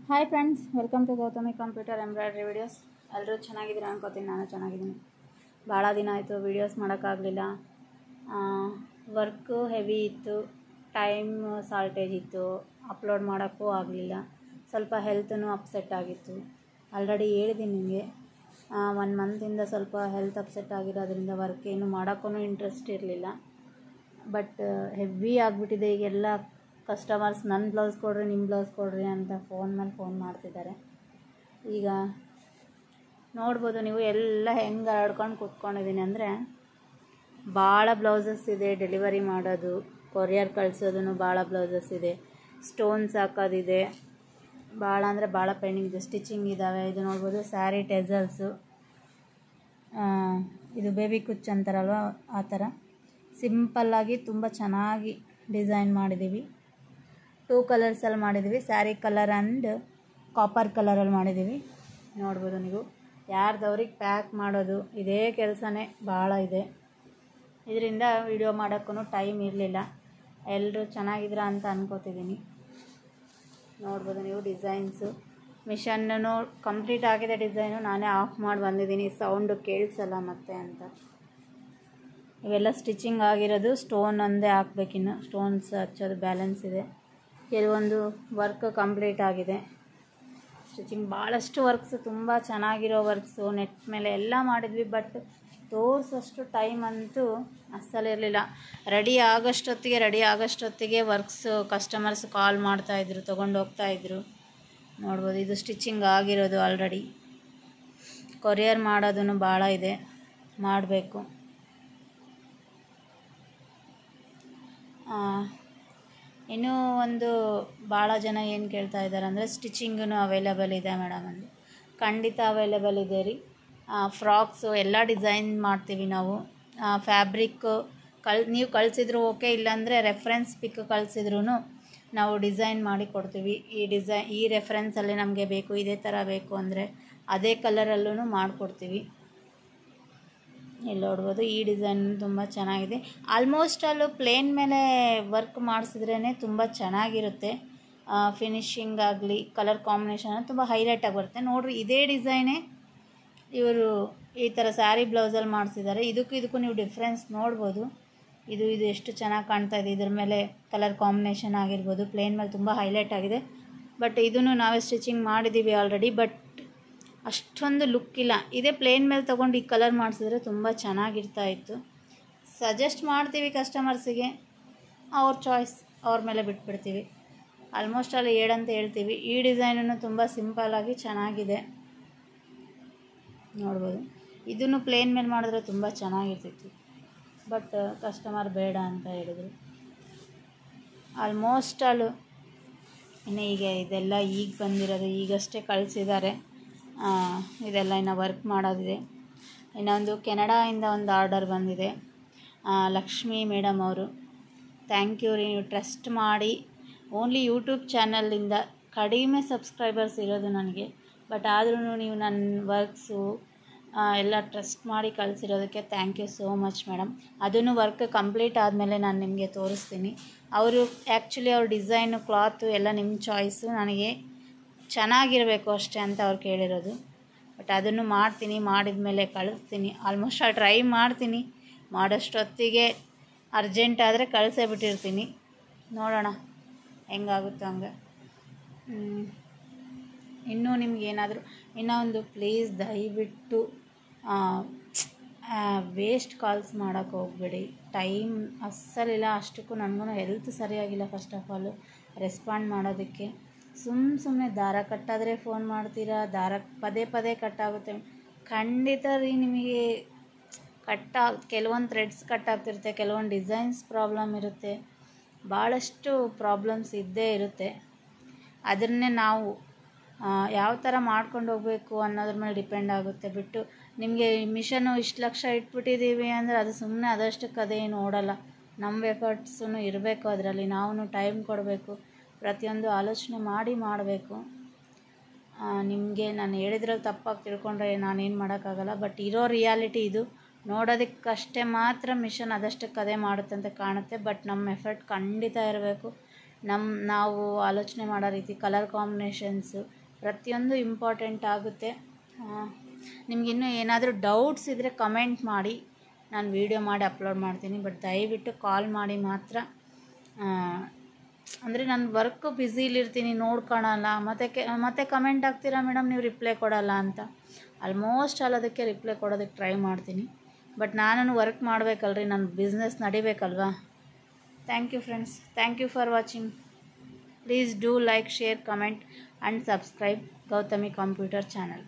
Hi friends, welcome to Gautami computer embroidery videos. ಎಲ್ಲರೂ ಚೆನ್ನಾಗಿದ್ದೀರಾ ಅನ್ಕೋತೀನಿ. ನಾನು ಚೆನ್ನಾಗಿದ್ದೀನಿ. ಭಾಳ ದಿನ ಆಯಿತು ವೀಡಿಯೋಸ್ ಮಾಡೋಕ್ಕಾಗಲಿಲ್ಲ. ವರ್ಕು ಹೆವಿ ಇತ್ತು, ಟೈಮ್ ಶಾರ್ಟೇಜ್ ಇತ್ತು, ಅಪ್ಲೋಡ್ ಮಾಡೋಕ್ಕೂ ಆಗಲಿಲ್ಲ. ಸ್ವಲ್ಪ ಹೆಲ್ತೂ ಅಪ್ಸೆಟ್ ಆಗಿತ್ತು. ಆಲ್ರೆಡಿ ಹೇಳಿದ್ದೀನಿ ನಿಮಗೆ. 1 ಮಂತಿಂದ ಸ್ವಲ್ಪ ಹೆಲ್ತ್ ಅಪ್ಸೆಟ್ ಆಗಿರೋದ್ರಿಂದ ವರ್ಕ್ ಏನು ಮಾಡೋಕ್ಕೂ ಇಂಟ್ರೆಸ್ಟ್ ಇರಲಿಲ್ಲ. ಬಟ್ ಹೆವಿ ಆಗಿಬಿಟ್ಟಿದೆ. ಈಗೆಲ್ಲ ಕಸ್ಟಮರ್ಸ್ ನನ್ನ ಬ್ಲೌಸ್ ಕೊಡ್ರಿ, ನಿಮ್ಮ ಬ್ಲೌಸ್ ಕೊಡ್ರಿ ಅಂತ ಫೋನ್ ಮೇಲೆ ಫೋನ್ ಮಾಡ್ತಿದ್ದಾರೆ. ಈಗ ನೋಡ್ಬೋದು ನೀವು ಎಲ್ಲ ಹೆಂಗೆ ಹರಡ್ಕೊಂಡು ಕೂತ್ಕೊಂಡಿದ್ದೀನಿ ಅಂದರೆ, ಭಾಳ ಬ್ಲೌಸಸ್ ಇದೆ ಡೆಲಿವರಿ ಮಾಡೋದು, ಕೊರಿಯರ್ ಕಳಿಸೋದೂ ಭಾಳ ಬ್ಲೌಸಸ್ ಇದೆ, ಸ್ಟೋನ್ಸ್ ಹಾಕೋದಿದೆ, ಭಾಳ ಅಂದರೆ ಭಾಳ ಪೆಂಡಿಂಗ್ ಇದೆ, ಸ್ಟಿಚಿಂಗ್ ಇದ್ದಾವೆ. ಇದು ನೋಡ್ಬೋದು ಸ್ಯಾರಿ ಟೆಸಲ್ಸು, ಇದು ಬೇಬಿ ಕುಚ್ ಅಂತಾರಲ್ವ ಆ ಥರ ಸಿಂಪಲ್ಲಾಗಿ ತುಂಬ ಚೆನ್ನಾಗಿ ಡಿಸೈನ್ ಮಾಡಿದ್ದೀವಿ. 2 ಕಲರ್ಸಲ್ಲಿ ಮಾಡಿದ್ದೀವಿ. ಸ್ಯಾರಿ ಕಲರ್ ಆ್ಯಂಡ್ ಕಾಪರ್ ಕಲರಲ್ಲಿ ಮಾಡಿದ್ದೀವಿ. ನೋಡ್ಬೋದು ನೀವು. ಯಾರ್ದವ್ರಿಗೆ ಪ್ಯಾಕ್ ಮಾಡೋದು ಇದೇ ಕೆಲಸನೇ ಭಾಳ ಇದೆ. ಇದರಿಂದ ವಿಡಿಯೋ ಮಾಡೋಕ್ಕೂ ಟೈಮ್ ಇರಲಿಲ್ಲ. ಎಲ್ಲರೂ ಚೆನ್ನಾಗಿದ್ರ ಅಂತ ಅನ್ಕೋತಿದ್ದೀನಿ. ನೋಡ್ಬೋದು ನೀವು ಡಿಸೈನ್ಸು. ಮಿಷನ್ನು ಕಂಪ್ಲೀಟ್ ಆಗಿದೆ. ಡಿಸೈನು ನಾನೇ ಆಫ್ ಮಾಡಿ ಬಂದಿದ್ದೀನಿ, ಸೌಂಡು ಕೇಳಿಸಲ್ಲ ಮತ್ತೆ ಅಂತ. ಇವೆಲ್ಲ ಸ್ಟಿಚಿಂಗ್ ಆಗಿರೋದು. ಸ್ಟೋನ್ ಒಂದೇ ಹಾಕ್ಬೇಕಿನ್ನು, ಸ್ಟೋನ್ಸ್ ಹಚ್ಚೋದು ಬ್ಯಾಲೆನ್ಸ್ ಇದೆ. ಕೆಲವೊಂದು ವರ್ಕ್ ಕಂಪ್ಲೀಟ್ ಆಗಿದೆ. ಸ್ಟಿಚಿಂಗ್ ಭಾಳಷ್ಟು ವರ್ಕ್ಸು, ತುಂಬ ಚೆನ್ನಾಗಿರೋ ವರ್ಕ್ಸು ನೆಟ್ ಮೇಲೆ ಎಲ್ಲ ಮಾಡಿದ್ವಿ. ಬಟ್ ತೋರಿಸೋಷ್ಟು ಟೈಮ್ ಅಂತೂ ಅಸ್ಸಲಿರಲಿಲ್ಲ. ರೆಡಿ ಆಗೋಷ್ಟೊತ್ತಿಗೆ ವರ್ಕ್ಸು ಕಸ್ಟಮರ್ಸ್ ಕಾಲ್ ಮಾಡ್ತಾಯಿದ್ರು, ತೊಗೊಂಡು ಹೋಗ್ತಾಯಿದ್ರು. ನೋಡ್ಬೋದು ಇದು ಸ್ಟಿಚಿಂಗ್ ಆಗಿರೋದು. ಆಲ್ರೆಡಿ ಕೊರಿಯರ್ ಮಾಡೋದೂ ಭಾಳ ಇದೆ, ಮಾಡಬೇಕು. ಇನ್ನೂ ಒಂದು ಭಾಳ ಜನ ಏನು ಕೇಳ್ತಾ ಇದ್ದಾರೆ ಅಂದರೆ, ಸ್ಟಿಚಿಂಗೂ ಅವೈಲೇಬಲ್ ಇದೆ ಮೇಡಮ್ ಅಂದು. ಖಂಡಿತ ಅವೈಲೇಬಲ್ ಇದೆ ರೀ. ಫ್ರಾಕ್ಸು ಎಲ್ಲ ಡಿಸೈನ್ ಮಾಡ್ತೀವಿ ನಾವು. ಫ್ಯಾಬ್ರಿಕ್ಕು ನೀವು ಕಳಿಸಿದ್ರು ಓಕೆ, ಇಲ್ಲಾಂದರೆ ರೆಫರೆನ್ಸ್ ಪಿಕ್ ಕಳಿಸಿದ್ರೂ ನಾವು ಡಿಸೈನ್ ಮಾಡಿ ಕೊಡ್ತೀವಿ. ಈ ರೆಫರೆನ್ಸಲ್ಲಿ ನಮಗೆ ಬೇಕು, ಇದೇ ಥರ ಬೇಕು ಅಂದರೆ ಅದೇ ಕಲರಲ್ಲೂ ಮಾಡಿಕೊಡ್ತೀವಿ. ಇಲ್ಲಿ ನೋಡ್ಬೋದು ಈ ಡಿಸೈನ್ ತುಂಬ ಚೆನ್ನಾಗಿದೆ. ಆಲ್ಮೋಸ್ಟ್ ಅಲ್ಲೂ ಪ್ಲೇನ್ ಮೇಲೆ ವರ್ಕ್ ಮಾಡಿಸಿದ್ರೇ ತುಂಬ ಚೆನ್ನಾಗಿರುತ್ತೆ. ಫಿನಿಶಿಂಗ್ ಆಗಲಿ, ಕಲರ್ ಕಾಂಬಿನೇಷನ್ ತುಂಬ ಹೈಲೈಟಾಗಿ ಬರುತ್ತೆ. ನೋಡಿರಿ, ಇದೇ ಡಿಸೈನೇ ಇವರು ಈ ಥರ ಸ್ಯಾರಿ ಬ್ಲೌಸಲ್ಲಿ ಮಾಡಿಸಿದ್ದಾರೆ. ಇದಕ್ಕೂ ನೀವು ಡಿಫ್ರೆನ್ಸ್ ನೋಡ್ಬೋದು. ಇದು ಎಷ್ಟು ಚೆನ್ನಾಗಿ ಕಾಣ್ತಾ ಇದೆ. ಇದ್ರ ಮೇಲೆ ಕಲರ್ ಕಾಂಬಿನೇಷನ್ ಆಗಿರ್ಬೋದು, ಪ್ಲೇನ್ ಮೇಲೆ ತುಂಬ ಹೈಲೈಟ್ ಆಗಿದೆ. ಬಟ್ ಇದನ್ನು ನಾವೇ ಸ್ಟಿಚಿಂಗ್ ಮಾಡಿದ್ದೀವಿ ಆಲ್ರೆಡಿ. ಬಟ್ ಅಷ್ಟೊಂದು ಲುಕ್ ಇಲ್ಲ. ಇದೇ ಪ್ಲೇನ್ ಮೇಲೆ ತೊಗೊಂಡು ಈ ಕಲರ್ ಮಾಡಿಸಿದ್ರೆ ತುಂಬ ಚೆನ್ನಾಗಿರ್ತಾ ಇತ್ತು. ಸಜೆಸ್ಟ್ ಮಾಡ್ತೀವಿ ಕಸ್ಟಮರ್ಸಿಗೆ, ಅವ್ರ ಚಾಯ್ಸ್, ಅವ್ರ ಮೇಲೆ ಬಿಟ್ಬಿಡ್ತೀವಿ. ಆಲ್ಮೋಸ್ಟ್ ಅಲ್ಲಿ ಹೇಳಂತ ಹೇಳ್ತೀವಿ. ಈ ಡಿಸೈನನ್ನು ತುಂಬ ಸಿಂಪಲ್ಲಾಗಿ ಚೆನ್ನಾಗಿದೆ. ನೋಡ್ಬೋದು. ಇದನ್ನು ಪ್ಲೇನ್ ಮೇಲೆ ಮಾಡಿದ್ರೆ ತುಂಬ ಚೆನ್ನಾಗಿರ್ತಿತ್ತು. ಬಟ್ ಕಸ್ಟಮರ್ ಬೇಡ ಅಂತ ಹೇಳಿದರು. ಆಲ್ಮೋಸ್ಟ್ ಅಲ್ಲೂ ಇನ್ನು ಇದೆಲ್ಲ ಈಗ ಬಂದಿರೋದು, ಈಗಷ್ಟೇ ಕಳಿಸಿದ್ದಾರೆ. ಇದೆಲ್ಲ ಇನ್ನು ವರ್ಕ್ ಮಾಡೋದಿದೆ. ಇನ್ನೊಂದು ಕೆನಡಾಯಿಂದ ಒಂದು ಆರ್ಡರ್ ಬಂದಿದೆ. ಲಕ್ಷ್ಮಿ ಮೇಡಮ್ ಅವರು, ಥ್ಯಾಂಕ್ ಯು ರೀ. ನೀವು ಟ್ರಸ್ಟ್ ಮಾಡಿ, ಓನ್ಲಿ ಯೂಟ್ಯೂಬ್ ಚಾನಲಿಂದ ಕಡಿಮೆ ಸಬ್ಸ್ಕ್ರೈಬರ್ಸ್ ಇರೋದು ನನಗೆ. ಬಟ್ ಆದ್ರೂ ನೀವು ನನ್ನ ವರ್ಕ್ಸು ಎಲ್ಲ ಟ್ರಸ್ಟ್ ಮಾಡಿ ಕಳಿಸಿರೋದಕ್ಕೆ thank you so much madam. ಅದನ್ನು ವರ್ಕ್ ಕಂಪ್ಲೀಟ್ ಆದಮೇಲೆ ನಾನು ನಿಮಗೆ ತೋರಿಸ್ತೀನಿ. ಅವರು ಆ್ಯಕ್ಚುಲಿ ಅವ್ರ ಡಿಸೈನು, ಕ್ಲಾತು ಎಲ್ಲ ನಿಮ್ಮ ಚಾಯ್ಸು, ನನಗೆ ಚೆನ್ನಾಗಿರಬೇಕು ಅಷ್ಟೇ ಅಂತ ಅವ್ರು ಕೇಳಿರೋದು. ಬಟ್ ಅದನ್ನು ಮಾಡ್ತೀನಿ, ಮಾಡಿದ ಮೇಲೆ ಕಳಿಸ್ತೀನಿ. ಆಲ್ಮೋಸ್ಟ್ ಟ್ರೈ ಮಾಡ್ತೀನಿ. ಮಾಡೋಷ್ಟೊತ್ತಿಗೆ ಅರ್ಜೆಂಟ್ ಆದರೆ ಕಳಿಸೇ ಬಿಟ್ಟಿರ್ತೀನಿ. ನೋಡೋಣ ಹೆಂಗಾಗುತ್ತೋ ಹಂಗೆ. ಇನ್ನೂ ನಿಮಗೇನಾದರೂ ಇನ್ನೂ ಒಂದು ಪ್ಲೀಸ್ ದಯವಿಟ್ಟು ವೇಸ್ಟ್ ಕಾಲ್ಸ್ ಮಾಡೋಕ್ಕೆ ಹೋಗ್ಬೇಡಿ. ಟೈಮ್ ಅಸ್ಸಲಿಲ್ಲ. ಅಷ್ಟಕ್ಕೂ ನನಗೂ ಹೆಲ್ತ್ ಸರಿಯಾಗಿಲ್ಲ. ಫಸ್ಟ್ ಆಫ್ ಆಲು ರೆಸ್ಪಾಂಡ್ ಮಾಡೋದಕ್ಕೆ ಸುಮ್ಮನೆ ದಾರ ಕಟ್ಟಾದರೆ ಫೋನ್ ಮಾಡ್ತೀರಾ, ದಾರ ಪದೇ ಕಟ್ಟಾಗುತ್ತೆ. ಖಂಡಿತ ರೀ, ನಿಮಗೆ ಕೆಲವೊಂದು ಥ್ರೆಡ್ಸ್ ಕಟ್ಟಾಗ್ತಿರುತ್ತೆ, ಕೆಲವೊಂದು ಡಿಸೈನ್ಸ್ ಪ್ರಾಬ್ಲಮ್ ಇರುತ್ತೆ, ಭಾಳಷ್ಟು ಪ್ರಾಬ್ಲಮ್ಸ್ ಇದ್ದೇ ಇರುತ್ತೆ. ಅದನ್ನೇ ನಾವು ಯಾವ ಥರ ಮಾಡ್ಕೊಂಡು ಹೋಗಬೇಕು ಅನ್ನೋದ್ರ ಮೇಲೆ ಡಿಪೆಂಡ್ ಆಗುತ್ತೆ. ಬಿಟ್ಟು ನಿಮಗೆ ಮಿಷನ್ನು ಇಷ್ಟು ಲಕ್ಷ ಇಟ್ಬಿಟ್ಟಿದ್ದೀವಿ ಅಂದರೆ ಅದು ಸುಮ್ಮನೆ ಅದಷ್ಟಕ್ಕೆ ಅದೇನು ಓಡಲ್ಲ. ನಮ್ಮ ಎಫರ್ಟ್ಸೂ ಇರಬೇಕು ಅದರಲ್ಲಿ. ನಾವು ಟೈಮ್ ಕೊಡಬೇಕು, ಪ್ರತಿಯೊಂದು ಆಲೋಚನೆ ಮಾಡಬೇಕು. ನಿಮಗೆ ನಾನು ಹೇಳಿದ್ರಲ್ಲಿ ತಪ್ಪಾಗಿ ತಿಳ್ಕೊಂಡ್ರೆ ನಾನೇನು ಮಾಡೋಕ್ಕಾಗಲ್ಲ. ಬಟ್ ಇರೋ ರಿಯಾಲಿಟಿ ಇದು. ನೋಡೋದಕ್ಕಷ್ಟೇ ಮಾತ್ರ ಮಿಷನ್ ಅದಷ್ಟಕ್ಕೆ ಅದೇ ಮಾಡುತ್ತಂತ ಕಾಣುತ್ತೆ. ಬಟ್ ನಮ್ಮ ಎಫರ್ಟ್ ಖಂಡಿತ ಇರಬೇಕು. ನಾವು ಆಲೋಚನೆ ಮಾಡೋ ರೀತಿ ಕಲರ್ ಕಾಂಬಿನೇಷನ್ಸು ಪ್ರತಿಯೊಂದು ಇಂಪಾರ್ಟೆಂಟ್ ಆಗುತ್ತೆ. ನಿಮಗಿನ್ನೂ ಏನಾದರೂ ಡೌಟ್ಸ್ ಇದ್ದರೆ ಕಮೆಂಟ್ ಮಾಡಿ, ನಾನು ವೀಡಿಯೋ ಮಾಡಿ ಅಪ್ಲೋಡ್ ಮಾಡ್ತೀನಿ. ಬಟ್ ದಯವಿಟ್ಟು ಕಾಲ್ ಮಾಡಿ ಮಾತ್ರ, ಅಂದರೆ ನಾನು ವರ್ಕು ಬ್ಯುಸಿಲಿರ್ತೀನಿ, ನೋಡ್ಕೊಳಲ್ಲ. ಮತ್ತೆ ಕಮೆಂಟ್ ಹಾಕ್ತೀರಾ ಮೇಡಮ್ ನೀವು ರಿಪ್ಲೈ ಕೊಡಲ್ಲ ಅಂತ. ಆಲ್ಮೋಸ್ಟ್ ಅದಕ್ಕೆ ರಿಪ್ಲೈ ಕೊಡೋದಕ್ಕೆ ಟ್ರೈ ಮಾಡ್ತೀನಿ. ಬಟ್ ನಾನು ವರ್ಕ್ ಮಾಡಬೇಕಲ್ರಿ, ನನ್ನ ಬಿಸ್ನೆಸ್ ನಡಿಬೇಕಲ್ವಾ. Thank you friends, thank you for watching. Please do like, share, comment and subscribe Gautami computer channel.